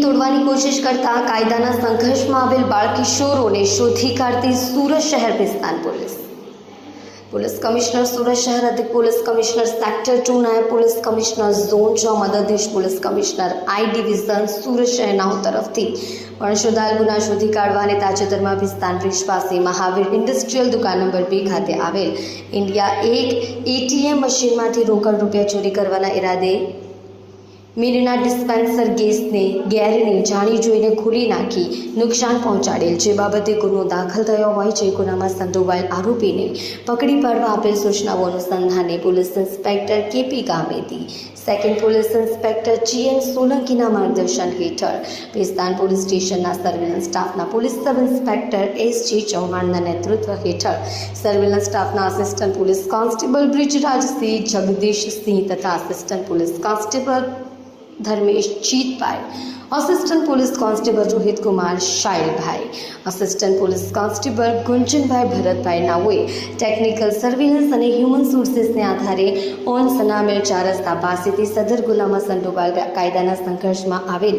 તોડવાની કોશિશ કરતા કાયદાના સંઘર્ષમાં આવેલ બાળકિશોરોને શોધી કાઢતી સુરત શહેર વિસ્તાર પોલીસ કમિશનર સુરત શહેર, અધિક પોલીસ કમિશનર સેક્ટર 2, નાયબ પોલીસ કમિશનર ઝોન 6, મદદનીશ police commissioner I division Surat શહેરનાઓ તરફથી અણશોધાયેલ ગુના શોધી કાઢવા અને તાજેતરમાં વિસ્તાર બ્રિજ પાસે મહાવીર ઇન્ડસ્ટ્રીયલ દુકાન નંબર 2 ખાતે આવેલ ઇન્ડિયા 1 એટીએમ મશીનમાંથી રોકડ રૂપિયા ચોરી કરવાના ઈરાદે મીરના ડિસ્પેન્સર ગેસને ગેરની જાણી જોઈને ખુલી નાખી નુકસાન પહોંચાડેલ જે બાબતે ગુનો દાખલ થયો હોય જે ગુનામાં સંડોવાયેલ આરોપીને પકડી પાડવા આપેલ સૂચનાઓ અનુસંધાને police inspector KP Gameti, second police inspector GN સોલંકીના માર્ગદર્શન હેઠળ વિસ્તાર પોલીસ સ્ટેશનના સર્વેલન્સ સ્ટાફના પોલીસ સબ ઇન્સ્પેક્ટર એસજી ચૌહાણના નેતૃત્વ હેઠળ સર્વેલન્સ સ્ટાફના assistant police constable Brijrajsinh Jagdishsinh તથા assistant police constable Dharmesh Jitbhai, assistant police constable Rohit Kumar Shayalbhai, assistant police constable Gunjanbhai Bharatbhai નાઓએ ટેકનિકલ સર્વેલન્સ અને હ્યુમન સોર્સિસને આધારે ઓન સનામેલ 4 રસ્તા પાસેથી સદર ગુનામાં સંડોવાયેલ કાયદાના સંઘર્ષમાં આવેલ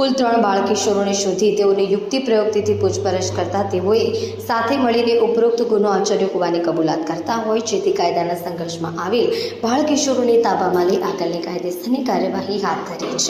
કુલ 3 બાળકિશોરોને શોધી તેઓને યુક્તિ પ્રયુક્તિથી પૂછપરછ કરતા તેઓએ સાથે મળીને ઉપરોક્ત ગુનો આચર્યો હોવાની કબૂલાત કરતા હોય જેથી કાયદાના સંઘર્ષમાં આવેલ બાળકિશોરોને તાબામાં લઈ આગળની કાયદેસરની કાર્યવાહી હાથ ધરી છે.